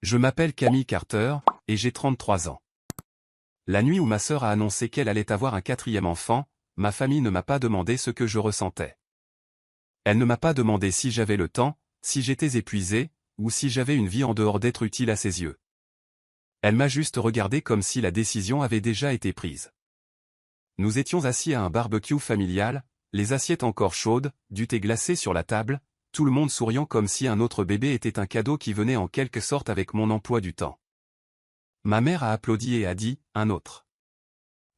Je m'appelle Camille Carter, et j'ai 33 ans. La nuit où ma sœur a annoncé qu'elle allait avoir un 4e enfant, ma famille ne m'a pas demandé ce que je ressentais. Elle ne m'a pas demandé si j'avais le temps, si j'étais épuisé, ou si j'avais une vie en dehors d'être utile à ses yeux. Elle m'a juste regardé comme si la décision avait déjà été prise. Nous étions assis à un barbecue familial, les assiettes encore chaudes, du thé glacé sur la table, tout le monde souriant comme si un autre bébé était un cadeau qui venait en quelque sorte avec mon emploi du temps. Ma mère a applaudi et a dit, un autre.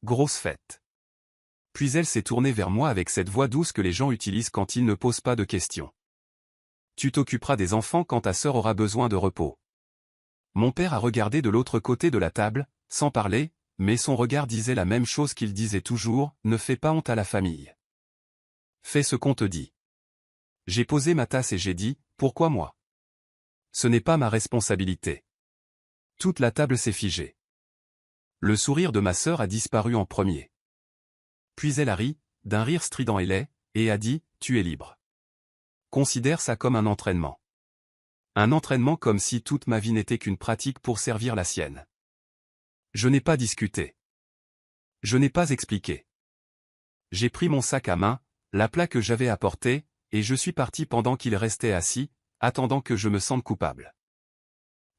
Grosse fête. Puis elle s'est tournée vers moi avec cette voix douce que les gens utilisent quand ils ne posent pas de questions. Tu t'occuperas des enfants quand ta sœur aura besoin de repos. Mon père a regardé de l'autre côté de la table, sans parler, mais son regard disait la même chose qu'il disait toujours, ne fais pas honte à la famille. Fais ce qu'on te dit. J'ai posé ma tasse et j'ai dit, pourquoi moi? Ce n'est pas ma responsabilité. Toute la table s'est figée. Le sourire de ma sœur a disparu en premier. Puis elle a ri, d'un rire strident et laid, et a dit, tu es libre. Considère ça comme un entraînement. Un entraînement comme si toute ma vie n'était qu'une pratique pour servir la sienne. Je n'ai pas discuté. Je n'ai pas expliqué. J'ai pris mon sac à main, la plaque que j'avais apportée, et je suis parti pendant qu'il restait assis, attendant que je me sente coupable.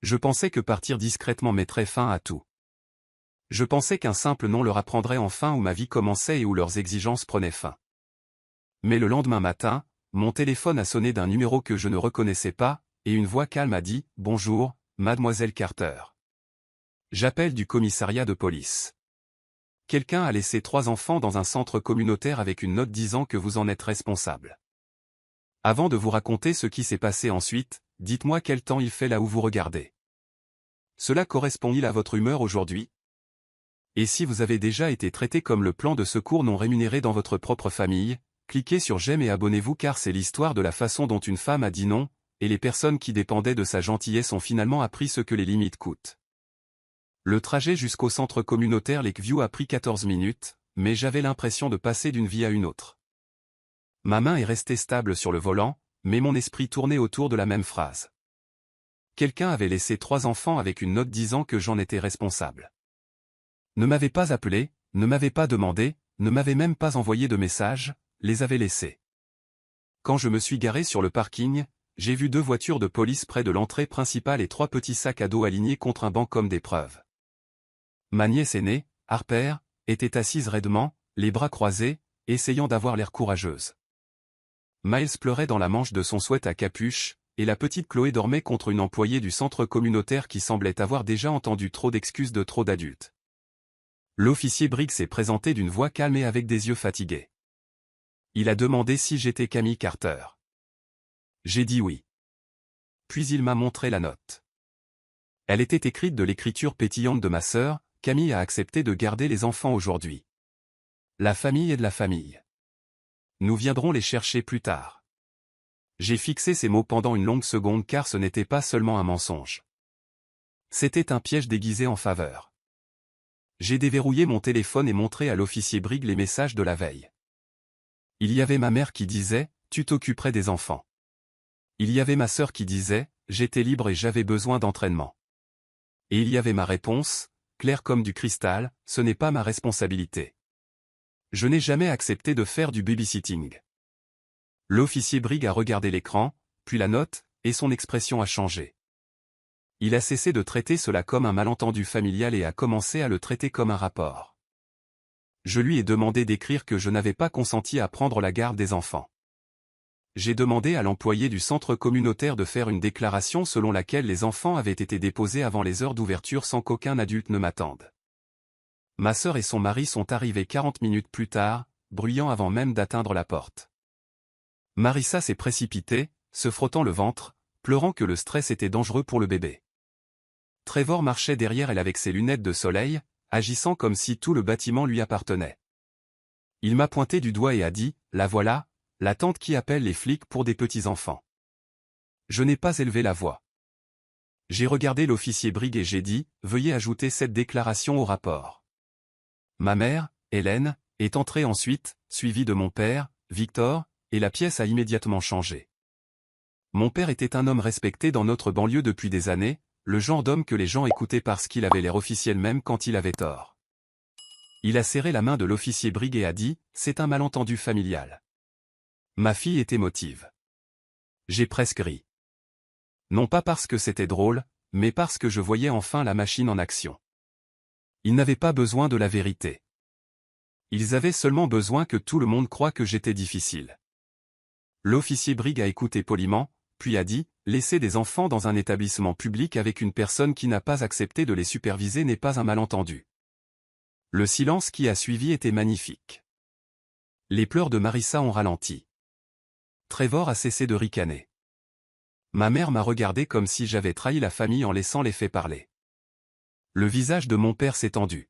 Je pensais que partir discrètement mettrait fin à tout. Je pensais qu'un simple nom leur apprendrait enfin où ma vie commençait et où leurs exigences prenaient fin. Mais le lendemain matin, mon téléphone a sonné d'un numéro que je ne reconnaissais pas, et une voix calme a dit « Bonjour, mademoiselle Carter. J'appelle du commissariat de police. Quelqu'un a laissé 3 enfants dans un centre communautaire avec une note disant que vous en êtes responsable. Avant de vous raconter ce qui s'est passé ensuite, dites-moi quel temps il fait là où vous regardez. Cela correspond-il à votre humeur aujourd'hui? Et si vous avez déjà été traité comme le plan de secours non rémunéré dans votre propre famille, cliquez sur j'aime et abonnez-vous car c'est l'histoire de la façon dont une femme a dit non, et les personnes qui dépendaient de sa gentillesse ont finalement appris ce que les limites coûtent. Le trajet jusqu'au centre communautaire Lakeview a pris 14 minutes, mais j'avais l'impression de passer d'une vie à une autre. Ma main est restée stable sur le volant, mais mon esprit tournait autour de la même phrase. Quelqu'un avait laissé 3 enfants avec une note disant que j'en étais responsable. Ne m'avait pas appelé, ne m'avait pas demandé, ne m'avait même pas envoyé de message, les avait laissés. Quand je me suis garé sur le parking, j'ai vu 2 voitures de police près de l'entrée principale et 3 petits sacs à dos alignés contre un banc comme des preuves. Ma nièce aînée, Harper, était assise raidement, les bras croisés, essayant d'avoir l'air courageuse. Miles pleurait dans la manche de son sweat à capuche, et la petite Chloé dormait contre une employée du centre communautaire qui semblait avoir déjà entendu trop d'excuses de trop d'adultes. L'officier Briggs s'est présenté d'une voix calme et avec des yeux fatigués. Il a demandé si j'étais Camille Carter. J'ai dit oui. Puis il m'a montré la note. Elle était écrite de l'écriture pétillante de ma sœur, Camille a accepté de garder les enfants aujourd'hui. La famille est de la famille. Nous viendrons les chercher plus tard. J'ai fixé ces mots pendant une longue seconde car ce n'était pas seulement un mensonge. C'était un piège déguisé en faveur. J'ai déverrouillé mon téléphone et montré à l'officier Briggs les messages de la veille. Il y avait ma mère qui disait, tu t'occuperais des enfants. Il y avait ma sœur qui disait, j'étais libre et j'avais besoin d'entraînement. Et il y avait ma réponse, claire comme du cristal, ce n'est pas ma responsabilité. Je n'ai jamais accepté de faire du babysitting. L'officier Briggs a regardé l'écran, puis la note, et son expression a changé. Il a cessé de traiter cela comme un malentendu familial et a commencé à le traiter comme un rapport. Je lui ai demandé d'écrire que je n'avais pas consenti à prendre la garde des enfants. J'ai demandé à l'employé du centre communautaire de faire une déclaration selon laquelle les enfants avaient été déposés avant les heures d'ouverture sans qu'aucun adulte ne m'attende. Ma sœur et son mari sont arrivés 40 minutes plus tard, bruyant avant même d'atteindre la porte. Marissa s'est précipitée, se frottant le ventre, pleurant que le stress était dangereux pour le bébé. Trevor marchait derrière elle avec ses lunettes de soleil, agissant comme si tout le bâtiment lui appartenait. Il m'a pointé du doigt et a dit, la voilà, la tante qui appelle les flics pour des petits-enfants. Je n'ai pas élevé la voix. J'ai regardé l'officier Briggs et j'ai dit, veuillez ajouter cette déclaration au rapport. Ma mère, Hélène, est entrée ensuite, suivie de mon père, Victor, et la pièce a immédiatement changé. Mon père était un homme respecté dans notre banlieue depuis des années, le genre d'homme que les gens écoutaient parce qu'il avait l'air officiel même quand il avait tort. Il a serré la main de l'officier Briggs et a dit, c'est un malentendu familial. Ma fille est émotive. J'ai presque ri. Non pas parce que c'était drôle, mais parce que je voyais enfin la machine en action. Ils n'avaient pas besoin de la vérité. Ils avaient seulement besoin que tout le monde croie que j'étais difficile. L'officier Briggs a écouté poliment, puis a dit, laisser des enfants dans un établissement public avec une personne qui n'a pas accepté de les superviser n'est pas un malentendu. Le silence qui a suivi était magnifique. Les pleurs de Marissa ont ralenti. Trevor a cessé de ricaner. Ma mère m'a regardé comme si j'avais trahi la famille en laissant les faits parler. Le visage de mon père s'est tendu.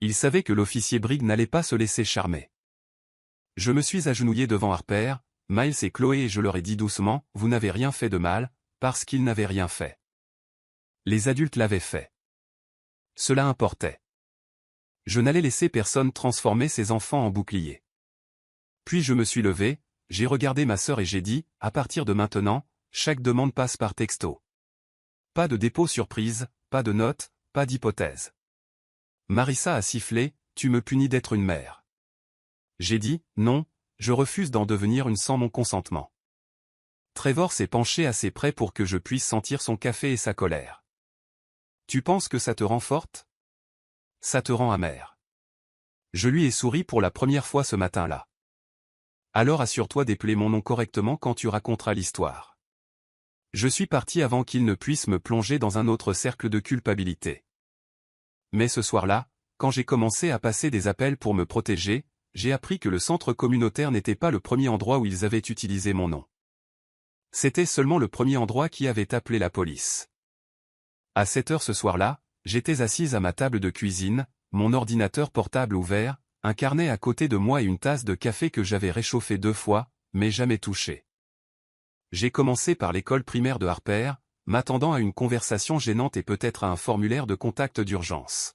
Il savait que l'officier Briggs n'allait pas se laisser charmer. Je me suis agenouillé devant Harper, Miles et Chloé et je leur ai dit doucement, vous n'avez rien fait de mal, parce qu'ils n'avaient rien fait. Les adultes l'avaient fait. Cela importait. Je n'allais laisser personne transformer ses enfants en boucliers. Puis je me suis levé, j'ai regardé ma sœur et j'ai dit, à partir de maintenant, chaque demande passe par texto. Pas de dépôt surprise, pas de notes, pas d'hypothèse. Marissa a sifflé, tu me punis d'être une mère. J'ai dit, non, je refuse d'en devenir une sans mon consentement. Trevor s'est penché assez près pour que je puisse sentir son café et sa colère. Tu penses que ça te rend forte? Ça te rend amère. Je lui ai souri pour la première fois ce matin-là. Alors assure-toi d'épeler mon nom correctement quand tu raconteras l'histoire. Je suis parti avant qu'il ne puisse me plonger dans un autre cercle de culpabilité. Mais ce soir-là, quand j'ai commencé à passer des appels pour me protéger, j'ai appris que le centre communautaire n'était pas le premier endroit où ils avaient utilisé mon nom. C'était seulement le premier endroit qui avait appelé la police. À 7 heures ce soir-là, j'étais assise à ma table de cuisine, mon ordinateur portable ouvert, un carnet à côté de moi et une tasse de café que j'avais réchauffé 2 fois, mais jamais touché. J'ai commencé par l'école primaire de Harper, m'attendant à une conversation gênante et peut-être à un formulaire de contact d'urgence.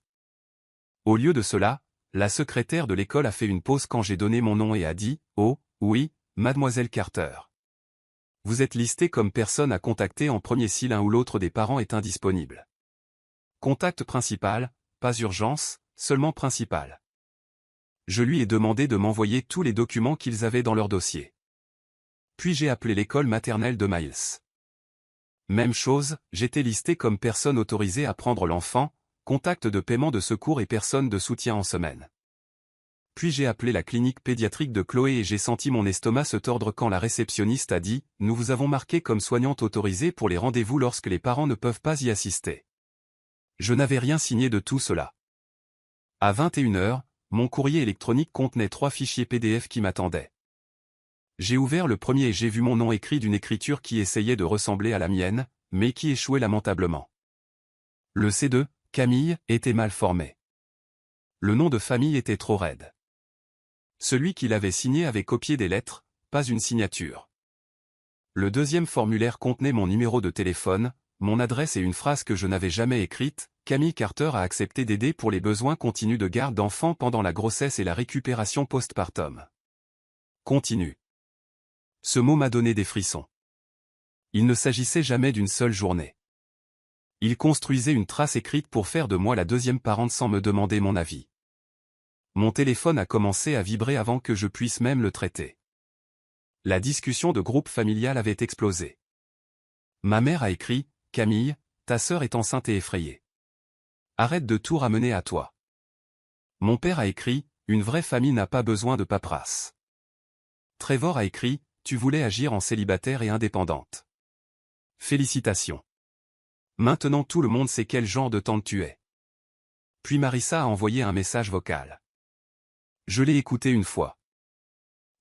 Au lieu de cela, la secrétaire de l'école a fait une pause quand j'ai donné mon nom et a dit « Oh, oui, mademoiselle Carter. Vous êtes listée comme personne à contacter en premier si l'un ou l'autre des parents est indisponible. Contact principal, pas urgence, seulement principal. » Je lui ai demandé de m'envoyer tous les documents qu'ils avaient dans leur dossier. Puis j'ai appelé l'école maternelle de Miles. Même chose, j'étais listé comme personne autorisée à prendre l'enfant, contact de paiement de secours et personne de soutien en semaine. Puis j'ai appelé la clinique pédiatrique de Chloé et j'ai senti mon estomac se tordre quand la réceptionniste a dit « Nous vous avons marqué comme soignante autorisée pour les rendez-vous lorsque les parents ne peuvent pas y assister. » Je n'avais rien signé de tout cela. À 21 heures, mon courrier électronique contenait 3 fichiers PDF qui m'attendaient. J'ai ouvert le premier et j'ai vu mon nom écrit d'une écriture qui essayait de ressembler à la mienne, mais qui échouait lamentablement. Le C2, Camille, était mal formé. Le nom de famille était trop raide. Celui qui l'avait signé avait copié des lettres, pas une signature. Le deuxième formulaire contenait mon numéro de téléphone, mon adresse et une phrase que je n'avais jamais écrite, Camille Carter a accepté d'aider pour les besoins continus de garde d'enfants pendant la grossesse et la récupération postpartum. Continue. Ce mot m'a donné des frissons. Il ne s'agissait jamais d'une seule journée. Il construisait une trace écrite pour faire de moi la deuxième parente sans me demander mon avis. Mon téléphone a commencé à vibrer avant que je puisse même le traiter. La discussion de groupe familial avait explosé. Ma mère a écrit « Camille, ta sœur est enceinte et effrayée. Arrête de tout ramener à toi. » Mon père a écrit « Une vraie famille n'a pas besoin de paperasse. » Trevor a écrit « Tu voulais agir en célibataire et indépendante. Félicitations. Maintenant tout le monde sait quel genre de tante tu es. » Puis Marissa a envoyé un message vocal. Je l'ai écouté une fois.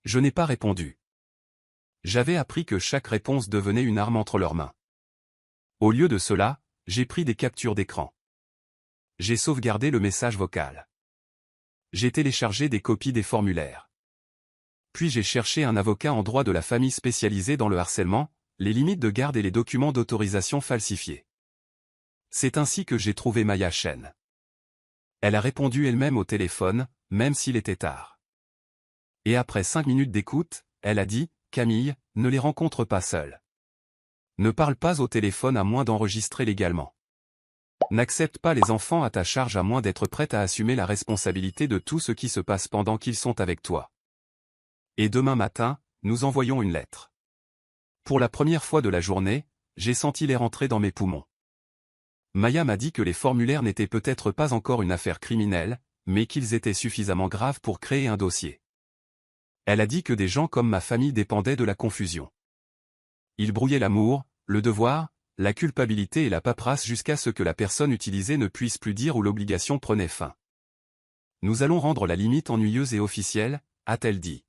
Je n'ai pas répondu. J'avais appris que chaque réponse devenait une arme entre leurs mains. Au lieu de cela, j'ai pris des captures d'écran. J'ai sauvegardé le message vocal. J'ai téléchargé des copies des formulaires. Puis j'ai cherché un avocat en droit de la famille spécialisé dans le harcèlement, les limites de garde et les documents d'autorisation falsifiés. C'est ainsi que j'ai trouvé Maya Chen. Elle a répondu elle-même au téléphone, même s'il était tard. Et après 5 minutes d'écoute, elle a dit « Camille, ne les rencontre pas seule. Ne parle pas au téléphone à moins d'enregistrer légalement. N'accepte pas les enfants à ta charge à moins d'être prête à assumer la responsabilité de tout ce qui se passe pendant qu'ils sont avec toi. Et demain matin, nous envoyons une lettre. Pour la première fois de la journée, j'ai senti l'air entrer dans mes poumons. Maya m'a dit que les formulaires n'étaient peut-être pas encore une affaire criminelle, mais qu'ils étaient suffisamment graves pour créer un dossier. Elle a dit que des gens comme ma famille dépendaient de la confusion. Ils brouillaient l'amour, le devoir, la culpabilité et la paperasse jusqu'à ce que la personne utilisée ne puisse plus dire où l'obligation prenait fin. Nous allons rendre la limite ennuyeuse et officielle, a-t-elle dit.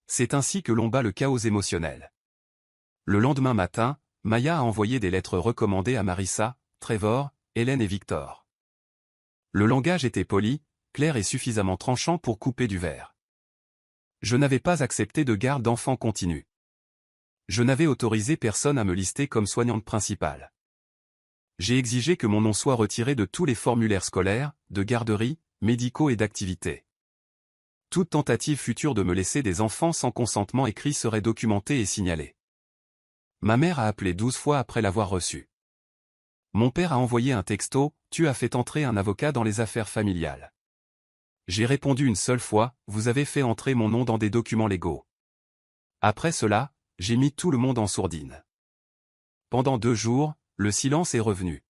C'est ainsi que l'on bat le chaos émotionnel. Le lendemain matin, Maya a envoyé des lettres recommandées à Marissa, Trevor, Hélène et Victor. Le langage était poli, clair et suffisamment tranchant pour couper du verre. Je n'avais pas accepté de garde d'enfants continue. Je n'avais autorisé personne à me lister comme soignante principale. J'ai exigé que mon nom soit retiré de tous les formulaires scolaires, de garderie, médicaux et d'activités. Toute tentative future de me laisser des enfants sans consentement écrit serait documentée et signalée. Ma mère a appelé 12 fois après l'avoir reçu. Mon père a envoyé un texto, « Tu as fait entrer un avocat dans les affaires familiales. » J'ai répondu une seule fois, « Vous avez fait entrer mon nom dans des documents légaux. » Après cela, j'ai mis tout le monde en sourdine. Pendant 2 jours, le silence est revenu.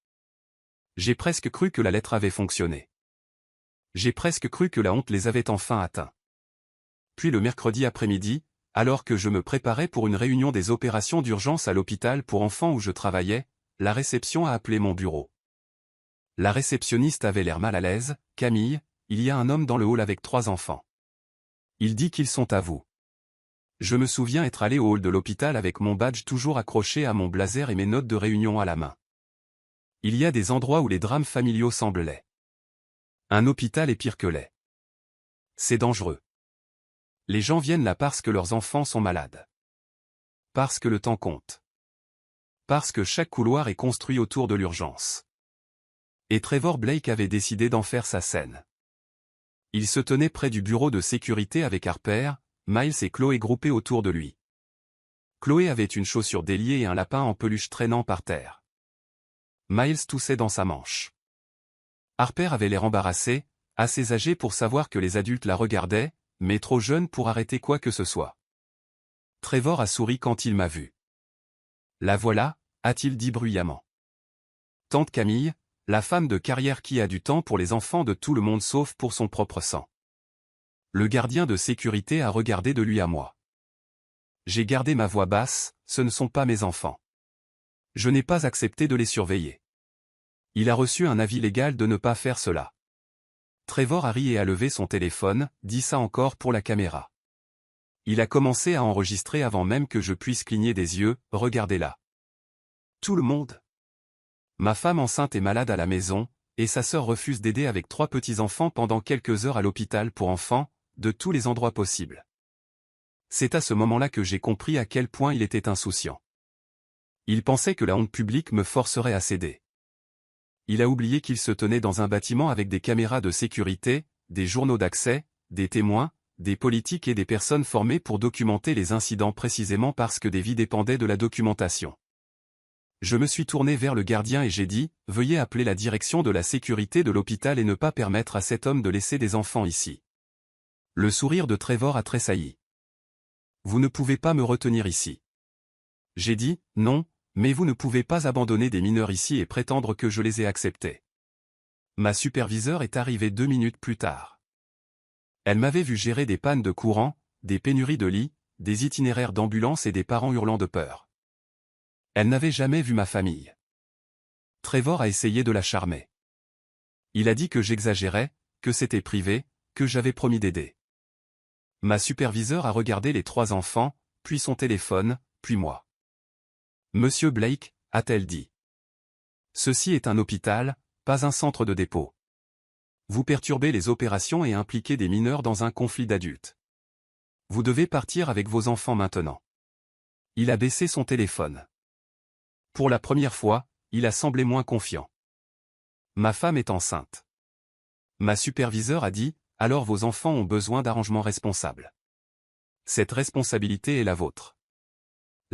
J'ai presque cru que la lettre avait fonctionné. J'ai presque cru que la honte les avait enfin atteints. Puis le mercredi après-midi, alors que je me préparais pour une réunion des opérations d'urgence à l'hôpital pour enfants où je travaillais, la réception a appelé mon bureau. La réceptionniste avait l'air mal à l'aise, « Camille, il y a un homme dans le hall avec 3 enfants. Il dit qu'ils sont à vous. » Je me souviens être allé au hall de l'hôpital avec mon badge toujours accroché à mon blazer et mes notes de réunion à la main. Il y a des endroits où les drames familiaux semblent laids. Un hôpital est pire que laid. C'est dangereux. Les gens viennent là parce que leurs enfants sont malades. Parce que le temps compte. Parce que chaque couloir est construit autour de l'urgence. Et Trevor Blake avait décidé d'en faire sa scène. Il se tenait près du bureau de sécurité avec Harper, Miles et Chloé groupés autour de lui. Chloé avait une chaussure déliée et un lapin en peluche traînant par terre. Miles toussait dans sa manche. Harper avait l'air embarrassé, assez âgée pour savoir que les adultes la regardaient, mais trop jeune pour arrêter quoi que ce soit. Trevor a souri quand il m'a vu. « La voilà », a-t-il dit bruyamment. Tante Camille, la femme de carrière qui a du temps pour les enfants de tout le monde sauf pour son propre sang. Le gardien de sécurité a regardé de lui à moi. J'ai gardé ma voix basse, « Ce ne sont pas mes enfants. Je n'ai pas accepté de les surveiller. » Il a reçu un avis légal de ne pas faire cela. Trevor a ri et a levé son téléphone, dit ça encore pour la caméra. Il a commencé à enregistrer avant même que je puisse cligner des yeux, « Regardez-la. Tout le monde. Ma femme enceinte est malade à la maison, et sa sœur refuse d'aider avec 3 petits-enfants pendant quelques heures à l'hôpital pour enfants, de tous les endroits possibles. » C'est à ce moment-là que j'ai compris à quel point il était insouciant. Il pensait que la honte publique me forcerait à céder. Il a oublié qu'il se tenait dans un bâtiment avec des caméras de sécurité, des journaux d'accès, des témoins, des politiques et des personnes formées pour documenter les incidents précisément parce que des vies dépendaient de la documentation. Je me suis tourné vers le gardien et j'ai dit, « Veuillez appeler la direction de la sécurité de l'hôpital et ne pas permettre à cet homme de laisser des enfants ici. » Le sourire de Trevor a tressailli. « Vous ne pouvez pas me retenir ici. » J'ai dit, « Non, mais vous ne pouvez pas abandonner des mineurs ici et prétendre que je les ai acceptés. » Ma superviseure est arrivée 2 minutes plus tard. Elle m'avait vu gérer des pannes de courant, des pénuries de lits, des itinéraires d'ambulance et des parents hurlant de peur. Elle n'avait jamais vu ma famille. Trevor a essayé de la charmer. Il a dit que j'exagérais, que c'était privé, que j'avais promis d'aider. Ma superviseure a regardé les 3 enfants, puis son téléphone, puis moi. « Monsieur Blake », a-t-elle dit. « Ceci est un hôpital, pas un centre de dépôt. Vous perturbez les opérations et impliquez des mineurs dans un conflit d'adultes. Vous devez partir avec vos enfants maintenant. » Il a baissé son téléphone. Pour la première fois, il a semblé moins confiant. « Ma femme est enceinte. » Ma superviseure a dit, « Alors vos enfants ont besoin d'arrangements responsables. Cette responsabilité est la vôtre.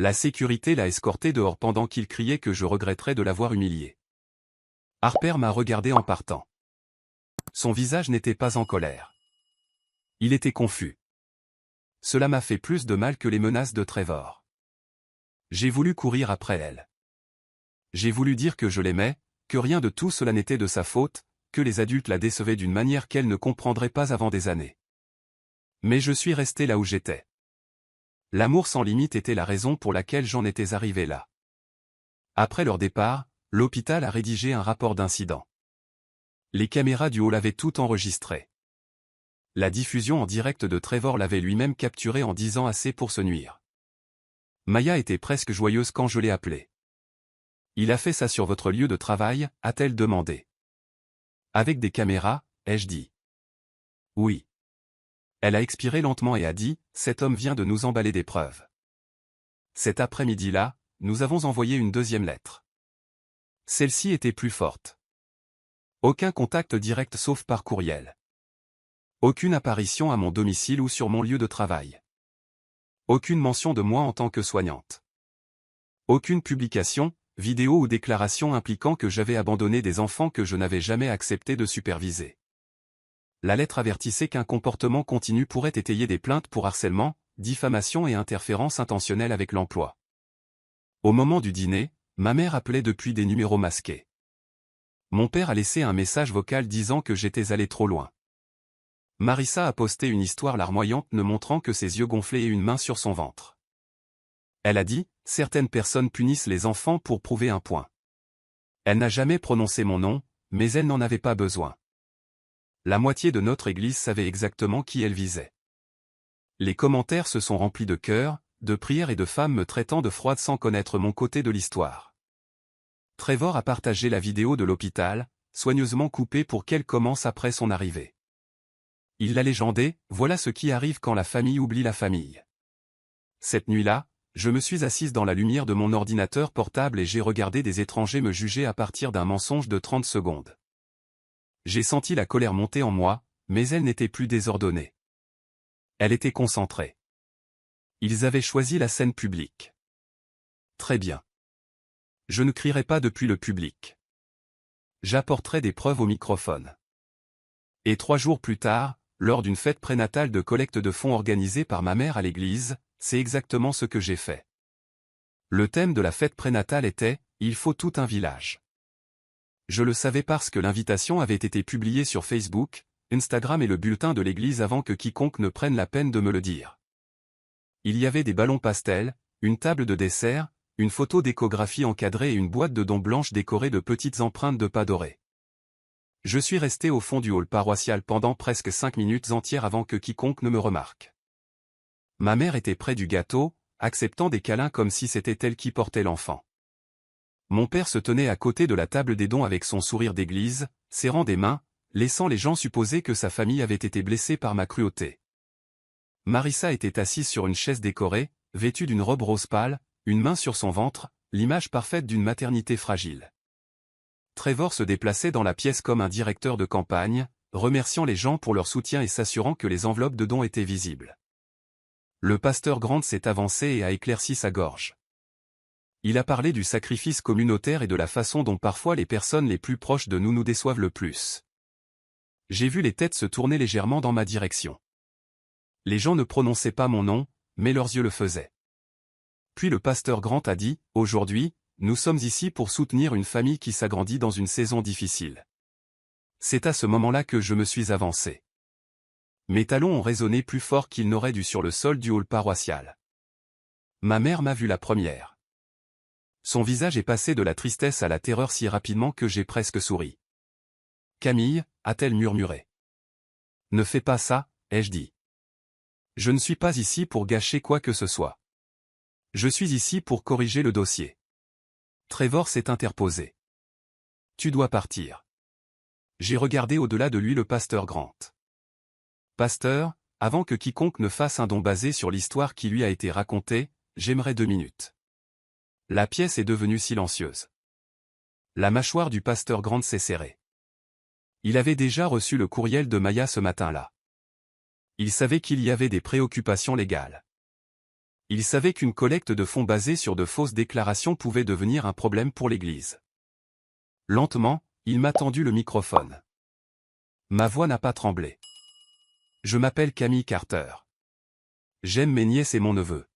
La sécurité l'a escorté dehors pendant qu'il criait que je regretterais de l'avoir humilié. Harper m'a regardé en partant. Son visage n'était pas en colère. Il était confus. Cela m'a fait plus de mal que les menaces de Trevor. J'ai voulu courir après elle. J'ai voulu dire que je l'aimais, que rien de tout cela n'était de sa faute, que les adultes la décevaient d'une manière qu'elle ne comprendrait pas avant des années. Mais je suis resté là où j'étais. L'amour sans limite était la raison pour laquelle j'en étais arrivé là. Après leur départ, l'hôpital a rédigé un rapport d'incident. Les caméras du hall avaient tout enregistré. La diffusion en direct de Trevor l'avait lui-même capturé en disant assez pour se nuire. Maya était presque joyeuse quand je l'ai appelée. « Il a fait ça sur votre lieu de travail ?» a-t-elle demandé. « Avec des caméras ?» ai-je dit. « Oui. » Elle a expiré lentement et a dit « Cet homme vient de nous emballer des preuves. » Cet après-midi-là, nous avons envoyé une deuxième lettre. Celle-ci était plus forte. Aucun contact direct sauf par courriel. Aucune apparition à mon domicile ou sur mon lieu de travail. Aucune mention de moi en tant que soignante. Aucune publication, vidéo ou déclaration impliquant que j'avais abandonné des enfants que je n'avais jamais accepté de superviser. La lettre avertissait qu'un comportement continu pourrait étayer des plaintes pour harcèlement, diffamation et interférence intentionnelle avec l'emploi. Au moment du dîner, ma mère appelait depuis des numéros masqués. Mon père a laissé un message vocal disant que j'étais allé trop loin. Marissa a posté une histoire larmoyante ne montrant que ses yeux gonflés et une main sur son ventre. Elle a dit « Certaines personnes punissent les enfants pour prouver un point. » Elle n'a jamais prononcé mon nom, mais elle n'en avait pas besoin. La moitié de notre église savait exactement qui elle visait. Les commentaires se sont remplis de cœurs, de prières et de femmes me traitant de froide sans connaître mon côté de l'histoire. Trevor a partagé la vidéo de l'hôpital, soigneusement coupée pour qu'elle commence après son arrivée. Il l'a légendé, voilà ce qui arrive quand la famille oublie la famille. Cette nuit-là, je me suis assise dans la lumière de mon ordinateur portable et j'ai regardé des étrangers me juger à partir d'un mensonge de 30 secondes. J'ai senti la colère monter en moi, mais elle n'était plus désordonnée. Elle était concentrée. Ils avaient choisi la scène publique. Très bien. Je ne crierai pas depuis le public. J'apporterai des preuves au microphone. Et 3 jours plus tard, lors d'une fête prénatale de collecte de fonds organisée par ma mère à l'église, c'est exactement ce que j'ai fait. Le thème de la fête prénatale était « Il faut tout un village ». Je le savais parce que l'invitation avait été publiée sur Facebook, Instagram et le bulletin de l'église avant que quiconque ne prenne la peine de me le dire. Il y avait des ballons pastels, une table de dessert, une photo d'échographie encadrée et une boîte de dons blanches décorée de petites empreintes de pas dorées. Je suis resté au fond du hall paroissial pendant presque 5 minutes entières avant que quiconque ne me remarque. Ma mère était près du gâteau, acceptant des câlins comme si c'était elle qui portait l'enfant. Mon père se tenait à côté de la table des dons avec son sourire d'église, serrant des mains, laissant les gens supposer que sa famille avait été blessée par ma cruauté. Marissa était assise sur une chaise décorée, vêtue d'une robe rose pâle, une main sur son ventre, l'image parfaite d'une maternité fragile. Trevor se déplaçait dans la pièce comme un directeur de campagne, remerciant les gens pour leur soutien et s'assurant que les enveloppes de dons étaient visibles. Le pasteur Grant s'est avancé et a éclairci sa gorge. Il a parlé du sacrifice communautaire et de la façon dont parfois les personnes les plus proches de nous nous déçoivent le plus. J'ai vu les têtes se tourner légèrement dans ma direction. Les gens ne prononçaient pas mon nom, mais leurs yeux le faisaient. Puis le pasteur Grant a dit, « Aujourd'hui, nous sommes ici pour soutenir une famille qui s'agrandit dans une saison difficile. » C'est à ce moment-là que je me suis avancé. Mes talons ont résonné plus fort qu'ils n'auraient dû sur le sol du hall paroissial. Ma mère m'a vu la première. Son visage est passé de la tristesse à la terreur si rapidement que j'ai presque souri. « Camille » a-t-elle murmuré. « Ne fais pas ça » ai-je dit. « Je ne suis pas ici pour gâcher quoi que ce soit. Je suis ici pour corriger le dossier. » Trevor s'est interposé. « Tu dois partir. » J'ai regardé au-delà de lui le pasteur Grant. « Pasteur, avant que quiconque ne fasse un don basé sur l'histoire qui lui a été racontée, j'aimerais 2 minutes. » La pièce est devenue silencieuse. La mâchoire du pasteur Grant s'est serrée. Il avait déjà reçu le courriel de Maya ce matin-là. Il savait qu'il y avait des préoccupations légales. Il savait qu'une collecte de fonds basée sur de fausses déclarations pouvait devenir un problème pour l'Église. Lentement, il m'a tendu le microphone. Ma voix n'a pas tremblé. Je m'appelle Camille Carter. J'aime mes nièces et mon neveu.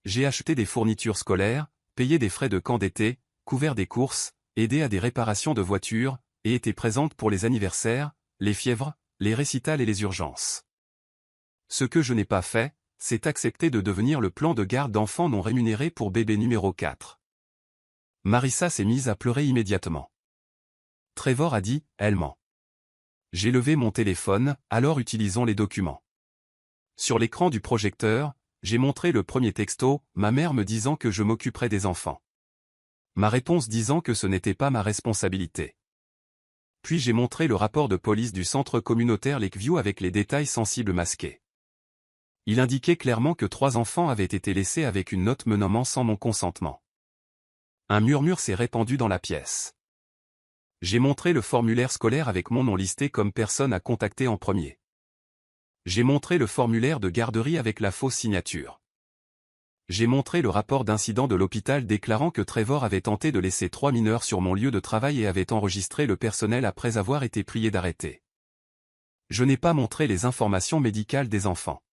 J'ai acheté des fournitures scolaires, payé des frais de camp d'été, couvert des courses, aidé à des réparations de voitures, et été présente pour les anniversaires, les fièvres, les récitals et les urgences. Ce que je n'ai pas fait, c'est accepter de devenir le plan de garde d'enfants non rémunéré pour bébé numéro 4. Marissa s'est mise à pleurer immédiatement. Trevor a dit, elle ment. J'ai levé mon téléphone, alors utilisons les documents. Sur l'écran du projecteur, j'ai montré le premier texto, ma mère me disant que je m'occuperais des enfants. Ma réponse disant que ce n'était pas ma responsabilité. Puis j'ai montré le rapport de police du centre communautaire Lakeview avec les détails sensibles masqués. Il indiquait clairement que 3 enfants avaient été laissés avec une note me nommant sans mon consentement. Un murmure s'est répandu dans la pièce. J'ai montré le formulaire scolaire avec mon nom listé comme personne à contacter en premier. J'ai montré le formulaire de garderie avec la fausse signature. J'ai montré le rapport d'incident de l'hôpital déclarant que Trevor avait tenté de laisser 3 mineurs sur mon lieu de travail et avait enregistré le personnel après avoir été prié d'arrêter. Je n'ai pas montré les informations médicales des enfants.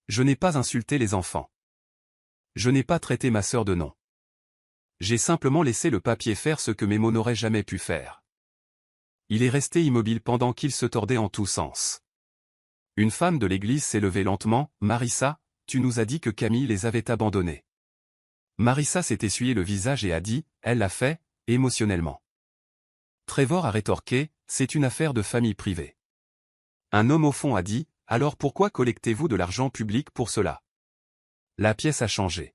Je n'ai pas insulté les enfants. Je n'ai pas traité ma sœur de nom. J'ai simplement laissé le papier faire ce que mes mots n'auraient jamais pu faire. Il est resté immobile pendant qu'il se tordait en tous sens. Une femme de l'église s'est levée lentement, « Marissa, tu nous as dit que Camille les avait abandonnés. » Marissa s'est essuyé le visage et a dit, « Elle l'a fait, émotionnellement. » Trevor a rétorqué, « C'est une affaire de famille privée. » Un homme au fond a dit, « Alors pourquoi collectez-vous de l'argent public pour cela ?» La pièce a changé.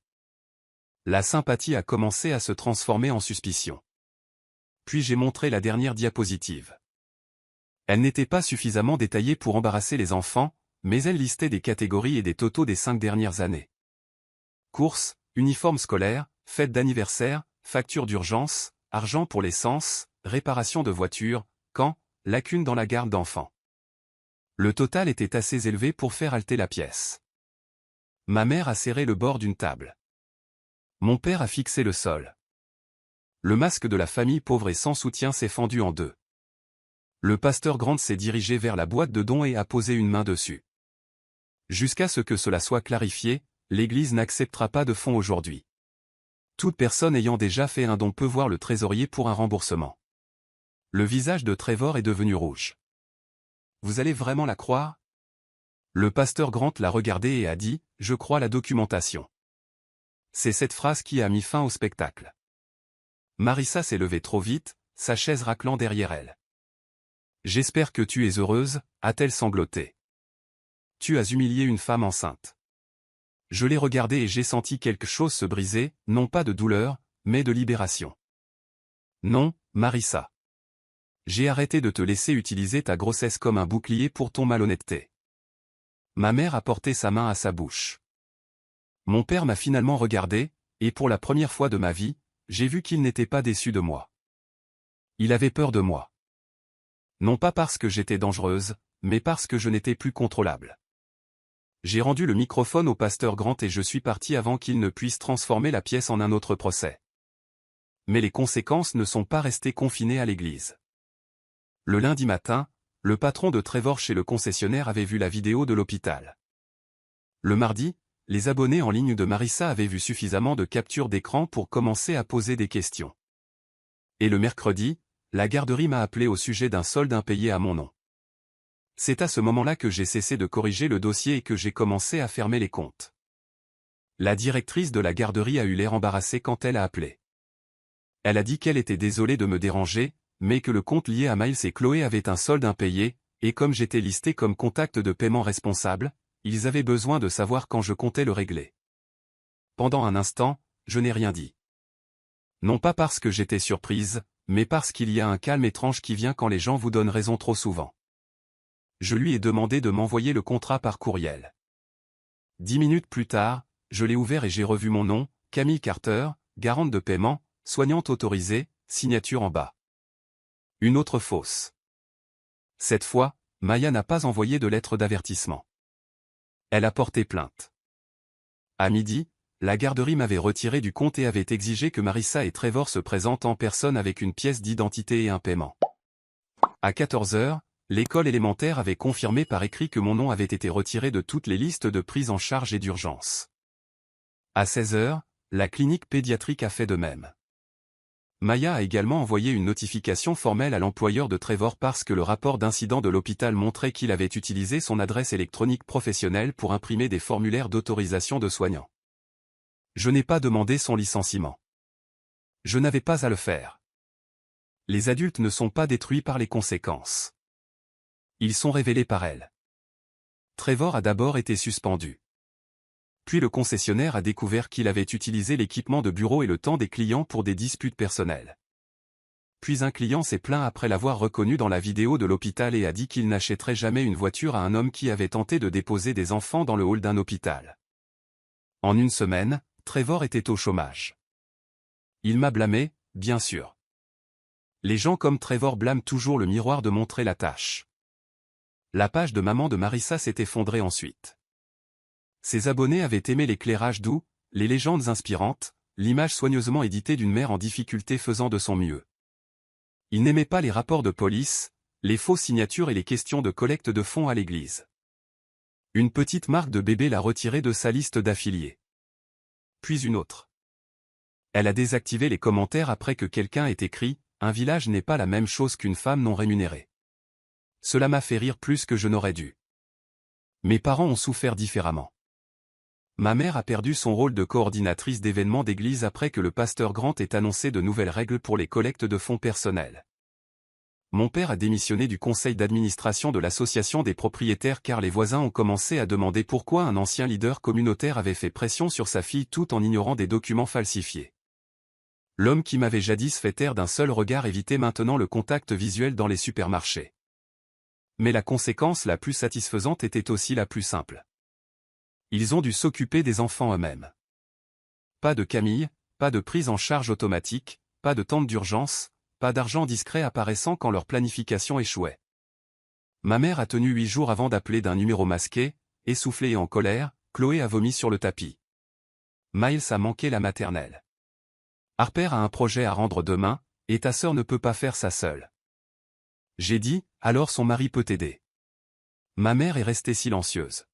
La sympathie a commencé à se transformer en suspicion. Puis j'ai montré la dernière diapositive. Elle n'était pas suffisamment détaillée pour embarrasser les enfants, mais elle listait des catégories et des totaux des 5 dernières années. Courses, uniformes scolaires, fêtes d'anniversaire, factures d'urgence, argent pour l'essence, réparation de voitures, camp, lacunes dans la garde d'enfants. Le total était assez élevé pour faire halter la pièce. Ma mère a serré le bord d'une table. Mon père a fixé le sol. Le masque de la famille pauvre et sans soutien s'est fendu en deux. Le pasteur Grant s'est dirigé vers la boîte de dons et a posé une main dessus. Jusqu'à ce que cela soit clarifié, l'Église n'acceptera pas de fonds aujourd'hui. Toute personne ayant déjà fait un don peut voir le trésorier pour un remboursement. Le visage de Trevor est devenu rouge. Vous allez vraiment la croire? Le pasteur Grant l'a regardé et a dit, « Je crois la documentation. » C'est cette phrase qui a mis fin au spectacle. Marissa s'est levée trop vite, sa chaise raclant derrière elle. « J'espère que tu es heureuse, » a-t-elle sangloté. « Tu as humilié une femme enceinte. » Je l'ai regardée et j'ai senti quelque chose se briser, non pas de douleur, mais de libération. « Non, Marissa. J'ai arrêté de te laisser utiliser ta grossesse comme un bouclier pour ton malhonnêteté. » Ma mère a porté sa main à sa bouche. Mon père m'a finalement regardé, et pour la première fois de ma vie, j'ai vu qu'il n'était pas déçu de moi. Il avait peur de moi. Non pas parce que j'étais dangereuse, mais parce que je n'étais plus contrôlable. J'ai rendu le microphone au pasteur Grant et je suis parti avant qu'il ne puisse transformer la pièce en un autre procès. Mais les conséquences ne sont pas restées confinées à l'église. Le lundi matin, le patron de Trevor chez le concessionnaire avait vu la vidéo de l'hôpital. Le mardi, les abonnés en ligne de Marissa avaient vu suffisamment de captures d'écran pour commencer à poser des questions. Et le mercredi, la garderie m'a appelé au sujet d'un solde impayé à mon nom. C'est à ce moment-là que j'ai cessé de corriger le dossier et que j'ai commencé à fermer les comptes. La directrice de la garderie a eu l'air embarrassée quand elle a appelé. Elle a dit qu'elle était désolée de me déranger, mais que le compte lié à Miles et Chloé avait un solde impayé, et comme j'étais listé comme contact de paiement responsable, ils avaient besoin de savoir quand je comptais le régler. Pendant un instant, je n'ai rien dit. Non pas parce que j'étais surprise, mais parce qu'il y a un calme étrange qui vient quand les gens vous donnent raison trop souvent. Je lui ai demandé de m'envoyer le contrat par courriel. 10 minutes plus tard, je l'ai ouvert et j'ai revu mon nom, Camille Carter, garante de paiement, soignante autorisée, signature en bas. Une autre fausse. Cette fois, Maya n'a pas envoyé de lettre d'avertissement. Elle a porté plainte. À midi, la garderie m'avait retiré du compte et avait exigé que Marissa et Trevor se présentent en personne avec une pièce d'identité et un paiement. À 14 heures, l'école élémentaire avait confirmé par écrit que mon nom avait été retiré de toutes les listes de prise en charge et d'urgence. À 16 heures, la clinique pédiatrique a fait de même. Maya a également envoyé une notification formelle à l'employeur de Trevor parce que le rapport d'incident de l'hôpital montrait qu'il avait utilisé son adresse électronique professionnelle pour imprimer des formulaires d'autorisation de soignants. Je n'ai pas demandé son licenciement. Je n'avais pas à le faire. Les adultes ne sont pas détruits par les conséquences. Ils sont révélés par elles. Trevor a d'abord été suspendu. Puis le concessionnaire a découvert qu'il avait utilisé l'équipement de bureau et le temps des clients pour des disputes personnelles. Puis un client s'est plaint après l'avoir reconnu dans la vidéo de l'hôpital et a dit qu'il n'achèterait jamais une voiture à un homme qui avait tenté de déposer des enfants dans le hall d'un hôpital. En une semaine, Trevor était au chômage. Il m'a blâmé, bien sûr. Les gens comme Trevor blâment toujours le miroir de montrer la tâche. La page de maman de Marissa s'est effondrée ensuite. Ses abonnés avaient aimé l'éclairage doux, les légendes inspirantes, l'image soigneusement éditée d'une mère en difficulté faisant de son mieux. Ils n'aimaient pas les rapports de police, les fausses signatures et les questions de collecte de fonds à l'église. Une petite marque de bébé l'a retirée de sa liste d'affiliés. Puis une autre. Elle a désactivé les commentaires après que quelqu'un ait écrit « Un village n'est pas la même chose qu'une femme non rémunérée ». Cela m'a fait rire plus que je n'aurais dû. Mes parents ont souffert différemment. Ma mère a perdu son rôle de coordinatrice d'événements d'église après que le pasteur Grant ait annoncé de nouvelles règles pour les collectes de fonds personnels. Mon père a démissionné du conseil d'administration de l'association des propriétaires car les voisins ont commencé à demander pourquoi un ancien leader communautaire avait fait pression sur sa fille tout en ignorant des documents falsifiés. L'homme qui m'avait jadis fait taire d'un seul regard évitait maintenant le contact visuel dans les supermarchés. Mais la conséquence la plus satisfaisante était aussi la plus simple. Ils ont dû s'occuper des enfants eux-mêmes. Pas de Camille, pas de prise en charge automatique, pas de tente d'urgence, pas d'argent discret apparaissant quand leur planification échouait. Ma mère a tenu 8 jours avant d'appeler d'un numéro masqué, essoufflée et en colère, Chloé a vomi sur le tapis. Miles a manqué la maternelle. Harper a un projet à rendre demain, et ta sœur ne peut pas faire ça seule. J'ai dit, alors son mari peut t'aider. Ma mère est restée silencieuse.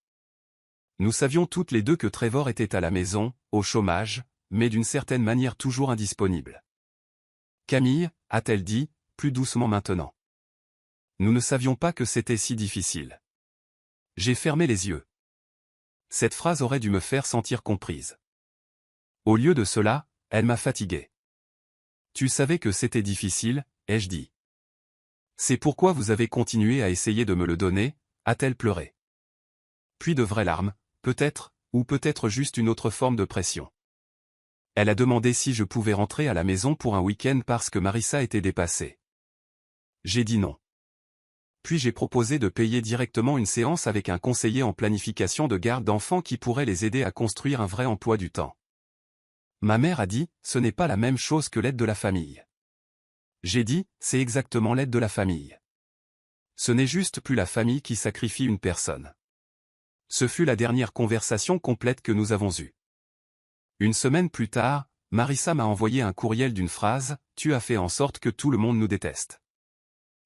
Nous savions toutes les deux que Trevor était à la maison, au chômage, mais d'une certaine manière toujours indisponible. Camille, a-t-elle dit, plus doucement maintenant. Nous ne savions pas que c'était si difficile. J'ai fermé les yeux. Cette phrase aurait dû me faire sentir comprise. Au lieu de cela, elle m'a fatigué. Tu savais que c'était difficile, ai-je dit. C'est pourquoi vous avez continué à essayer de me le donner, a-t-elle pleuré. Puis de vraies larmes, peut-être, ou peut-être juste une autre forme de pression. Elle a demandé si je pouvais rentrer à la maison pour un week-end parce que Marissa était dépassée. J'ai dit non. Puis j'ai proposé de payer directement une séance avec un conseiller en planification de garde d'enfants qui pourrait les aider à construire un vrai emploi du temps. Ma mère a dit, ce n'est pas la même chose que l'aide de la famille. J'ai dit, c'est exactement l'aide de la famille. Ce n'est juste plus la famille qui sacrifie une personne. Ce fut la dernière conversation complète que nous avons eue. Une semaine plus tard, Marissa m'a envoyé un courriel d'une phrase, « Tu as fait en sorte que tout le monde nous déteste ».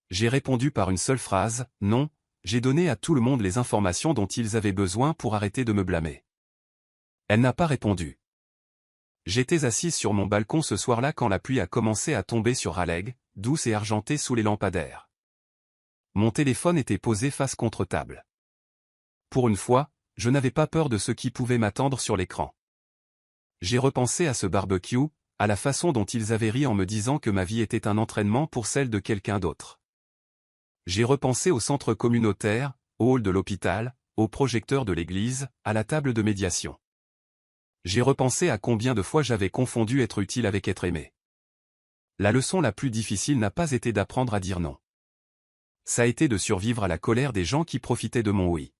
J'ai répondu par une seule phrase, « Non, j'ai donné à tout le monde les informations dont ils avaient besoin pour arrêter de me blâmer ». Elle n'a pas répondu. J'étais assise sur mon balcon ce soir-là quand la pluie a commencé à tomber sur Raleigh, douce et argentée sous les lampadaires. Mon téléphone était posé face contre table. Pour une fois, je n'avais pas peur de ce qui pouvait m'attendre sur l'écran. J'ai repensé à ce barbecue, à la façon dont ils avaient ri en me disant que ma vie était un entraînement pour celle de quelqu'un d'autre. J'ai repensé au centre communautaire, au hall de l'hôpital, au projecteur de l'église, à la table de médiation. J'ai repensé à combien de fois j'avais confondu être utile avec être aimé. La leçon la plus difficile n'a pas été d'apprendre à dire non. Ça a été de survivre à la colère des gens qui profitaient de mon oui.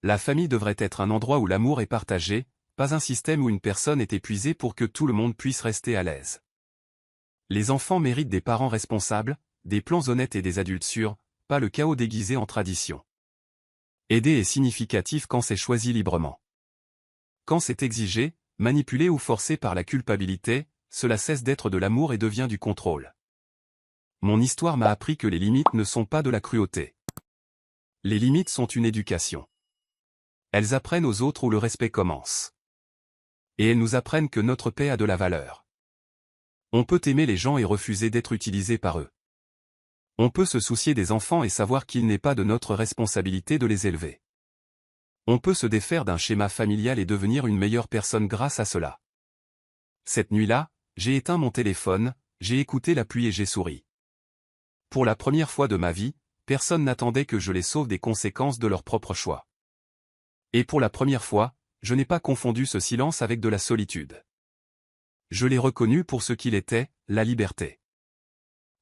La famille devrait être un endroit où l'amour est partagé, pas un système où une personne est épuisée pour que tout le monde puisse rester à l'aise. Les enfants méritent des parents responsables, des plans honnêtes et des adultes sûrs, pas le chaos déguisé en tradition. Aider est significatif quand c'est choisi librement. Quand c'est exigé, manipulé ou forcé par la culpabilité, cela cesse d'être de l'amour et devient du contrôle. Mon histoire m'a appris que les limites ne sont pas de la cruauté. Les limites sont une éducation. Elles apprennent aux autres où le respect commence. Et elles nous apprennent que notre paix a de la valeur. On peut aimer les gens et refuser d'être utilisé par eux. On peut se soucier des enfants et savoir qu'il n'est pas de notre responsabilité de les élever. On peut se défaire d'un schéma familial et devenir une meilleure personne grâce à cela. Cette nuit-là, j'ai éteint mon téléphone, j'ai écouté la pluie et j'ai souri. Pour la première fois de ma vie, personne n'attendait que je les sauve des conséquences de leur propre choix. Et pour la première fois, je n'ai pas confondu ce silence avec de la solitude. Je l'ai reconnu pour ce qu'il était, la liberté.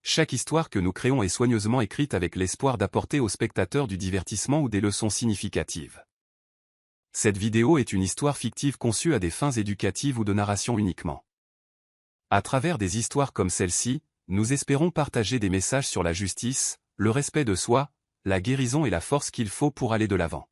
Chaque histoire que nous créons est soigneusement écrite avec l'espoir d'apporter aux spectateurs du divertissement ou des leçons significatives. Cette vidéo est une histoire fictive conçue à des fins éducatives ou de narration uniquement. À travers des histoires comme celle-ci, nous espérons partager des messages sur la justice, le respect de soi, la guérison et la force qu'il faut pour aller de l'avant.